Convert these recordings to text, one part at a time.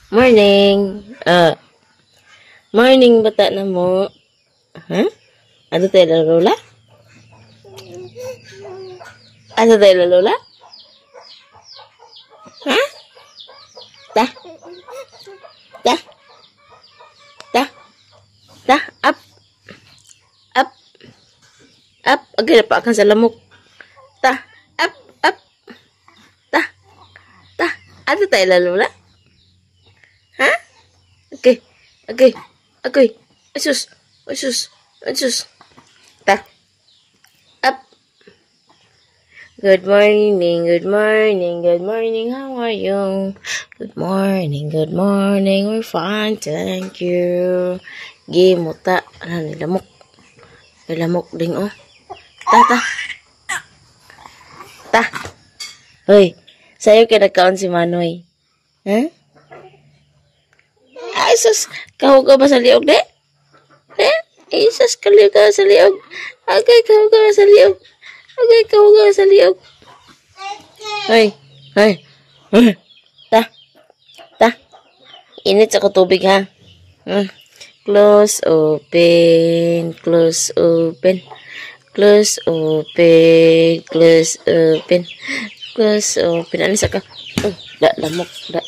Morning. Morning bata na mo. Ha? Ano tayo lola? Ano tayo lola? Ha? Ta? Ta? Ta? Ta? Up. Up. Up. Agad pa akan sa lamok. Ta. Up. Up. Ta. Ta. Ano tayo lola? Ha? Okay. Okay. Okay. Asus. Asus. Asus. Ta. Up. Good morning. Good morning. Good morning. How are you? Good morning. Good morning. We're fine. Thank you. Game mo ta. Ano ni lamok? May lamok ding oh. Ta ta. Ta. Hoy. Sa'yo kinakaon si Manoy. Ha? Ay, sus, kahog ka ba sa liog, de? Ay, sus, kahog ka sa liog. Okay, kahog ka sa liog. Okay, kahog ka sa liog. Hoy, hoy, ta, ta. Init sa tubig, ha? Close, open, close, open. Close, open, close, open. Close, open. Ano sa ka? Lamok, da.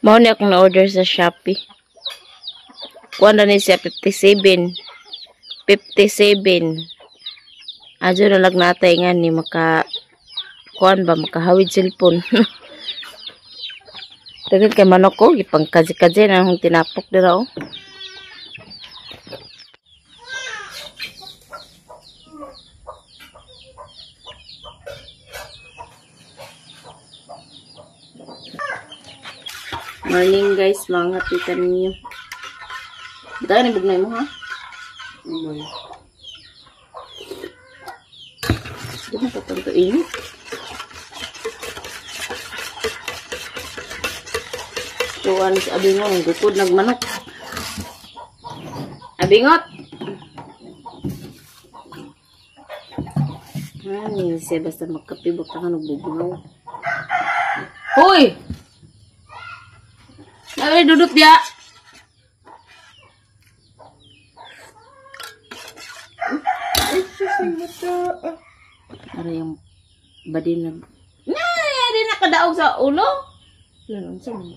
Mao ni akong na-order sa Shopee. Kuan na ni siya 57. 57. Adyo na lag natay nga ni maka kuan ba makahawid cellphone. Dagan kay manok ko gipang kaji-kaji na akong tinapok dira oh. Morning guys, mga tita ninyo. Bitaw ni bugnay mo ha? Di na patanto inyo. Tuwan si Abingot, ang gukod nagmanok. Abingot! Ano siya basta magkapibok ka nagbubungaw. Hoy! Ay, duduk dia. Ada yang badin. Nah, ada nak kadaog sa ulo. Lanon sa mo.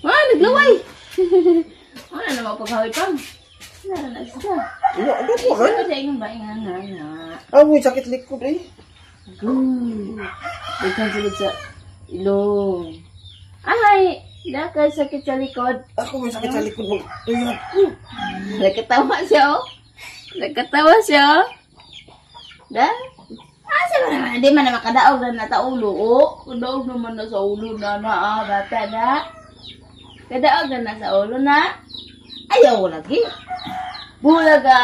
Wah, naglaway. Ano na mapaghawi pang? Na siya. Ano po ba? Ano sa baingan na. Amoy sakit likod eh. Bukan sulit sa ilong. Ay, dakay sakit sa likod. Ako may sakit sa likod mo. Ayan. Nagkatawa siya, oh. Nagkatawa siya, oh. Da? Asa ba naman? Hindi man na makadaog na nataulo, oh. Kadaog naman na sa ulo na bata na. Kadaog na sa ulo na. Ayaw lagi. Bulaga.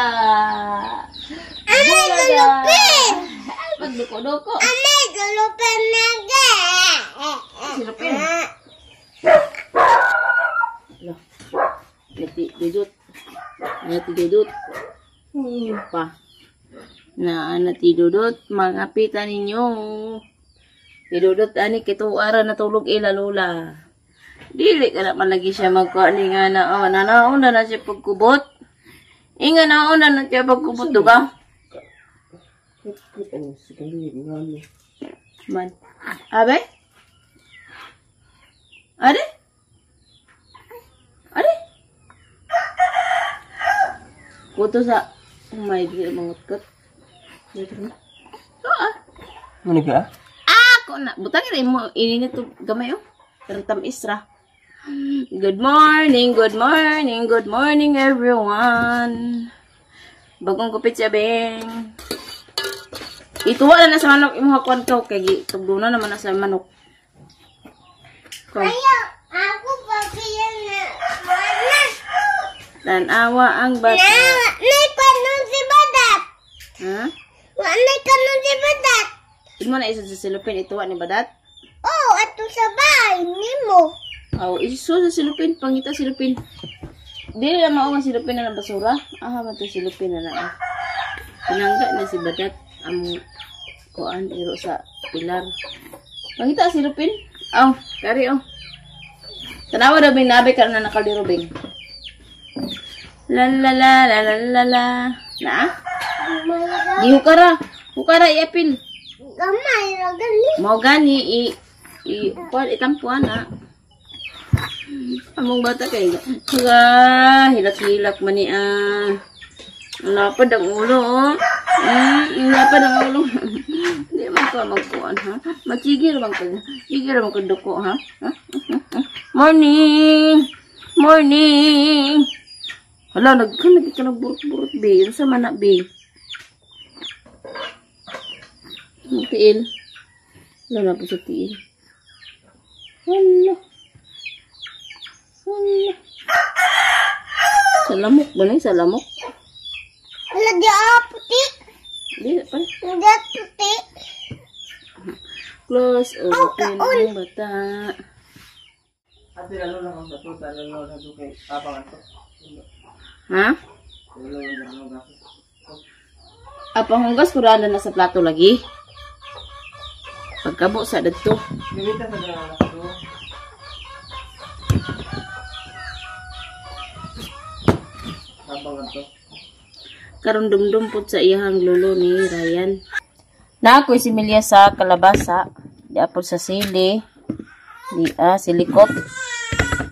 Bulaga. Ay, magduko-duko. Amay, galupin naga. Silupin. Loh. Nati dudut. Pa. Nati dudut. Mga pita ninyo. Dudut ani kituara natulog ila lola. Dili ka naman lagi siya magkuani nga na. Nanaon na siya pagkubot. Inga naon na siya pagkubot do ba? Man. Abe? Are? Are? Kuto sa may mangutkot. Ano ka? Ako na. Butangin na mo. Ininit to gamay oh. Tertam isra. Good morning, good morning, good morning everyone. Bagong kupit siya, Beng. Ituwa na sa manok. Imuha kwan ka. Kaya tugduna naman na sa manok. Ayaw, ako papiyan na. Mana? Tanawa ang bata. Nay kanon si Badat. Ha? Nay kanon si Badat. Tigmo na isa sa silupin. Ituwa ni Badat. Oh, ato sa bahay nimo. Oh, iso sa silupin. Pangita silupin. Dili na mao nga silupin na ng basura. Man to silupin na na. Pinangga na si Badat. Ang kuan iro sa pilar. Pangita silupin. Oh, kari oh. Tanawa daw bing nabi ka na nakaliro bing. La la la la la la la. Na? Di hukara i-apil. Gamay ra gali. Mau gani kuan itampuan na. Among bata kay hilak-hilak man ni lapad ang ulo oh. Lapad ang ulo. Di man ka magkuan ha. Magsigil man ka. Sigil man ka duko ha. Morning. Morning. Hala nagkanag ka burot-burot be. Unsa man na be? Tiil. Wala na po sa tiil. Hala. Hala. Salamok ba na? Salamok? Wala di puti. Di pa. Hindi puti. Close. Open ang bata. Ate, lalo na kang gato. Lalo na doon kay Abang ato. Ha? Lalo na gato. Apang hugas kurana na sa plato lagi. Pagkabo sa dito. Gawita sa gato. Abang ato. Karon dumdum pud sa iyang lolo ni Ryan. Na ako'y similya sa kalabasa. Di apod sa sili. Di silikot.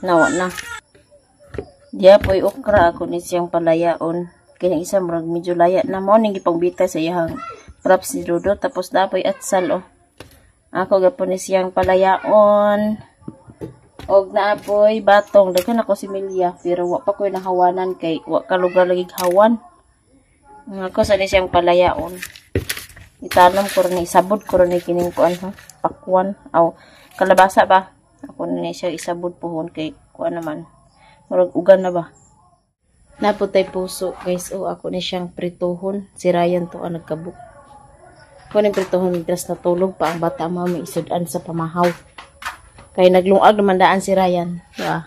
Nawa na. Di apoy okra ako ni siyang palayaon. Kaya isa murag medyo laya na mo ning gipangbita sa iyang props ni Dodo. Tapos na apoy atsal oh. Ako gapon ni siyang palayaon. Og na apoy batong. Daghan ako similya. Pero wa pa ko'y nahawanan kay wa ka lugar lagi hawan. Ako sa ni siyang palayaon. Itanam ko rin, isabod ko rin kining kuan ha. Pakwan. Aw, kalabasa ba? Ako na siya isabod pohon kay kuan naman. Murag ugan na ba? Naputay puso guys. O ako ni siyang prituhon. Si Ryan to ang nagkabuk. Ako ni prituhon. Dras natulog pa ang bata mo. May isudan sa pamahaw. Kaya naglungag naman daan si Ryan. Diba?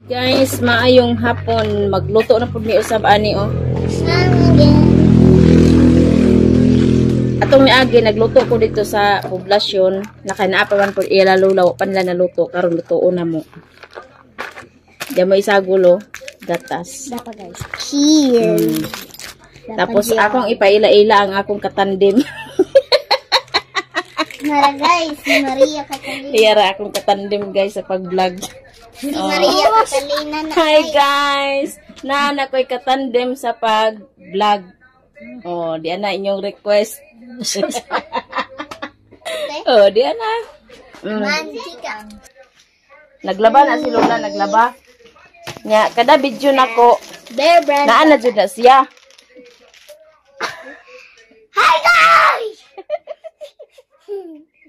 Guys, maayong hapon. Magluto na po ni Usab ani oh. Atong niagi nagluto ko dito sa poblasyon. Nakanaapaman po ilalulaw pa nila naluto karon lutoon na mo. Diyan mo isagulo gatas. Dapat guys. Cheers. Tapos akong ipaila-ila ang akong katandem. Mara guys, si Maria Catalina. Iyara akong katandem guys sa pag-vlog. Si Maria Catalina na. Hi guys! Naana ko'y katandem sa pag-vlog. Oh, di na inyong request. Oh, di na. Mantika. Naglaba na si Lola, naglaba. Nya, kada video nako. Bear brand. Naana jud na siya. Hi guys!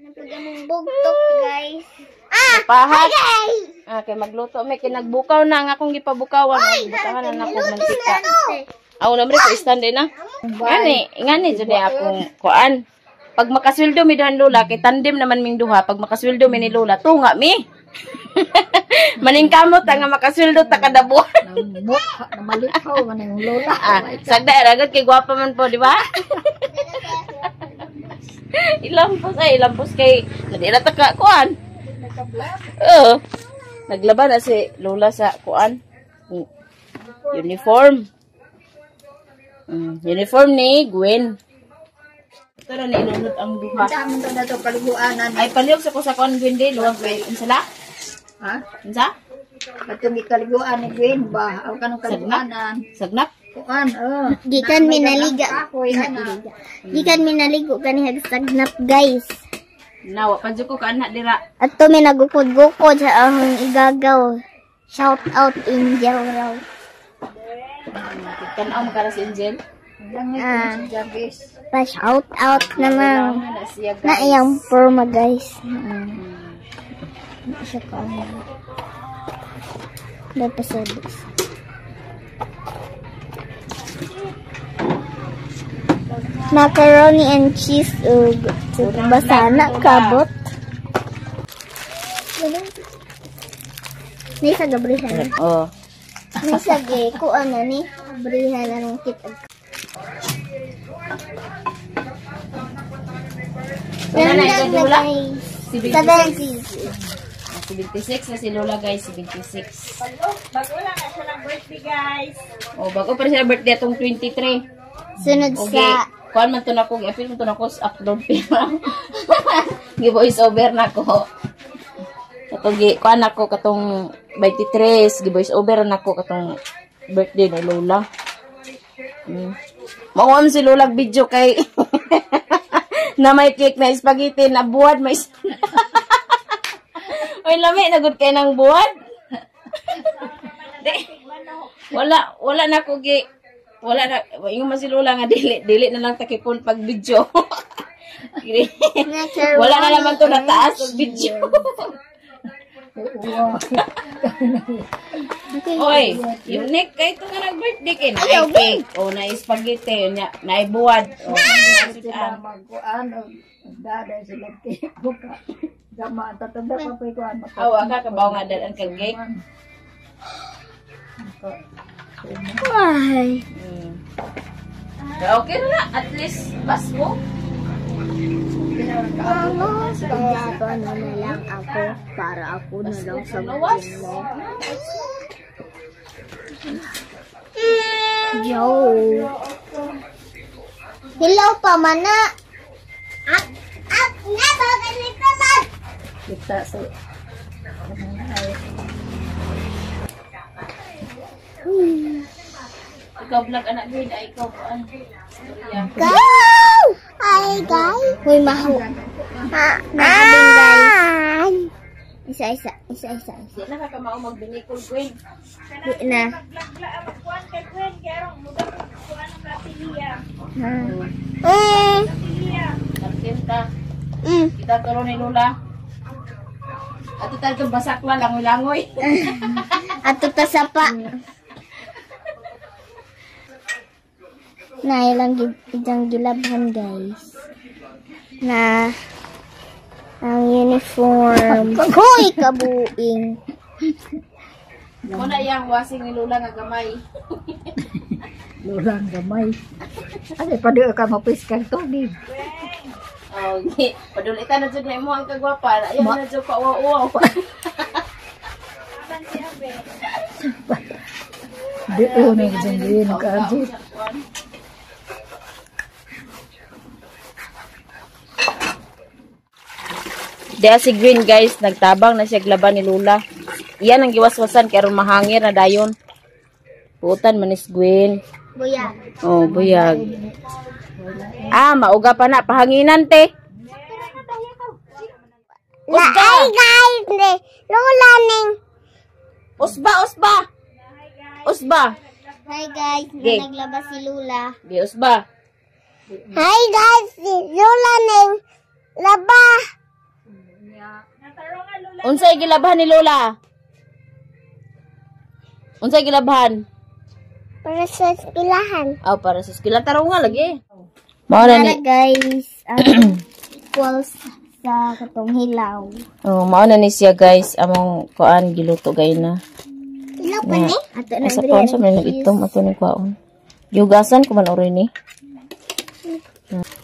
Napagamong bugtok guys. Pahat. Guys! Kay magluto may kinagbukaw na ang akong gipabukawan. Butahan na ako mantika. Aw na ko stand na. Ngani jud akong kuan. Pag makasweldo mi dahan Lola kay tandem naman ming duha. Pag makasweldo mi ni Lola, tunga mi. Maningkamot nga makasweldo ta kada buwan. Malikaw man ang Lola. Sagda ragad kay gwapa man po, di ba? Ilampos kay nadira ta ka kuan. Naglaba na si Lola sa kuan. Uniform. Uniform ni Gwen. Tara na inunod ang duha. Dami to na to kaliguanan. Ay palihog sa ko sa kuan Gwen day, luwag kay insala. Ha? Insa? Matumi kaliguan ni Gwen ba? Ang kanong kaliguanan. Sagnak. Kuan, Gikan mi naliga. Gikan mi naligo kani sagnap guys. Nawa pa jud ko ka anak dira. Ato mi nagukod-gukod sa among igagaw. Shout out Angel raw. Tanaw mo kara si Angel. Pa shout out naman. Na iyang forma guys. Siya ka. Dapat sabis. Macaroni and cheese ug basana kabot. Ni sa gabrihan. Oh. Ni sa ge ko ano ni gabrihan anong kitag. Nanay ka dula. Guys. 76 na si Lola guys, 76. Bago lang na siya ng birthday, guys. Oh, bago pa siya birthday atong 23. Sunod Okay. sa Kuan man to nako, i-appeal man to nako sa upload pero. Gi-voice over nako. Katong kuan nako katong 23, gi-voice over nako katong birthday ni Lola. Mauam si Lola video kay na may cake na spaghetti na buwad may Oy lami na gud kay nang buwad. wala na ko gi wala na ingon man si Lola nga dili na lang takipon pag video. Wala na naman to na taas og video. Oy, unique kay to nga nag-birthday kay na cake o na spaghetti na buwad. Magkuan, daday sila cake. Buka. Gama, tatanda pa pa ikuan. Awa ka kabaw nga dadan kag cake. Ay. Okay na, at least bas mo. Kaya na lang ako para ako na lang sa Lawas. mo. Yo. Hello, pamana. Kita sa Ikaw vlog anak grade ay ikaw kuan. Go! Hi, guys. Huy, maho. Naabing, guys. Isa. Di na ka kamao magbinikol Gwen. Di na. Magkuan kay Gwen, kaya muda ko kuan ang kapiliya. Nagkinta. Kita turo ni Lola. At ito basakla langoy-langoy. At ito sapa. Na ilang gilabhan, guys. Na ang uniform. Hoy, kabuing. Muna yang wasing ni Lola nga gamay. Lurang gamay. Ano pa di ka mapiskal tubig. Oh, padulitan na jud na imo ang kagwapa. Ayaw na jud pa uwaw. Di ko na gawin ka jud. Dea si Green guys, nagtabang na siya glaban ni Lola. Iyan ang giwaswasan karon mahangir na dayon. Putan manis Green. Buyag. Oh, buyag. Mauga pa na pahanginan te. Ay, guys. Lola ning. Usba. Hi, guys. Okay. Naglabas si Lola. Di usba. Hi, guys. Lola ning. Laba. Unsay gilabhan ni Lola? Unsay gilabhan? Para sa eskwelahan. Para sa eskwela taro nga lagi. Mao na ni. Guys. Ang equals sa katong hilaw. Mao na ni siya guys, among kuan giluto gay na. Hilaw pa ni? Ato na Sa kuan sa may itom ato ni kuan. Yugasan ko man ori ni.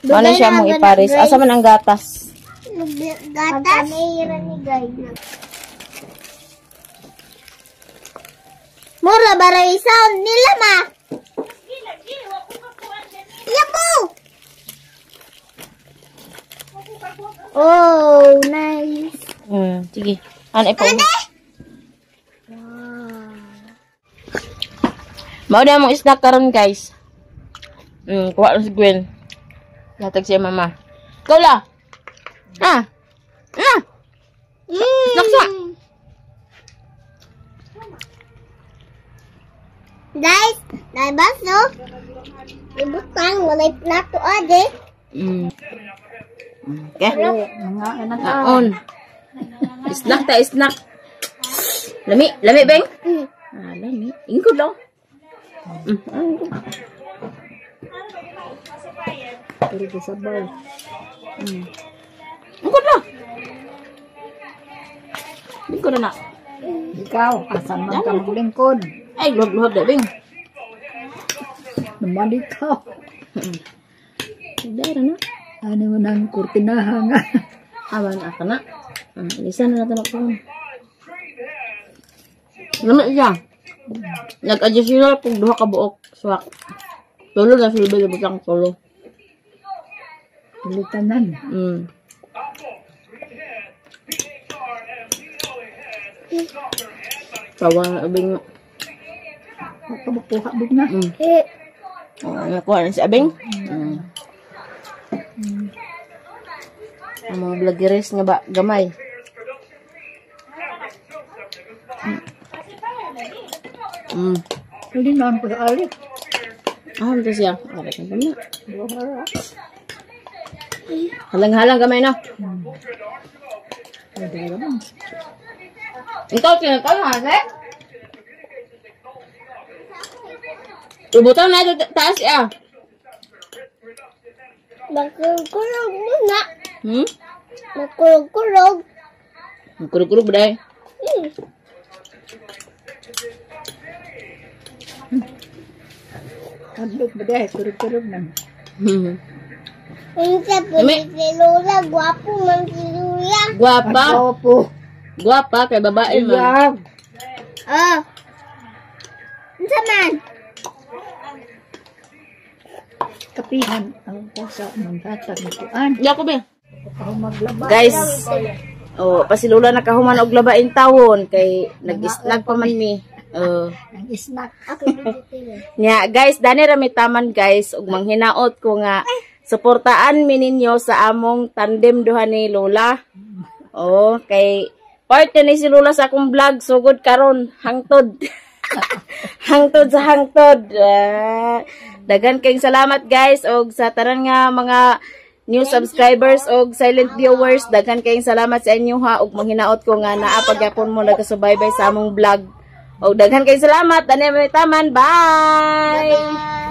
Mao na siya mong ipares. Asa man ang gatas? Gatas. Mayroon ni guys. Mura baray sound nila ma. Yapo. Oh, nice. Sige. Ano ipo? Mao na mong snack karon guys. Kuha lang si Gwen. Latag siya mama. Kula. Snack sa. Guys, naibas no? Ibutang, walay plato ade. Okay. Mga anak Naon. Snack ta, snack. Lami, beng. Lami. Ingkod lang. pero sabaw. Ingkod lang. Ingkod na. Ikaw, asan man ka maglingkod? Ay, luhod na, beng. Naman ikaw. Dara na. Ano mo nang kurtinahan nga. Aman, aka na. Isa na natin ako. Lamit siya. Nag-adjust yun kung duha ka buok. Swak. Tulo na silbi, labot lang tulo. Litanan. Tawa na abing. Kabukuha na. Nakuha na si abing. Ang mga vloggeres nga ba, gamay. Hindi naman ko sa alit. Ito siya. Arat na kami. Halang-halang gamay na. Ikaw, tinatawag nga, se? Ibutan na ito taas siya. Makulog-kulog muna. Hmm? Makulog-kulog. Kurug-kurug ba dahil? Kadlok ba dahil? Kurug-kurug na. Unsa po si Lola, gwapo man si Lola. Guwapa. Opo. Guwapa kay babae man. Iyag. Oh. Unsa man? Kapihan. Ang kasa ng hatag ni Kuan. Jacob eh. Ako maglaba. Guys, pasilula nakahuman og labaing tawon kay nag-snack pa man mi. Ang snack. Ako dito. Nya guys, dani ra mi taman guys ug manghinaot ko nga suportaan mi ninyo sa among tandem duha ni Lola. Kay part ni si Lola sa akong vlog sugod karon hangtod. Hangtod sa hangtod. Dagan kayong salamat guys og sa tanan nga mga new subscribers og silent viewers, daghan kayong salamat sa inyo ha ug manghinaot ko nga naa pagyapon mo nagasubaybay sa among vlog. Og daghan kayong salamat, dani may taman. Bye.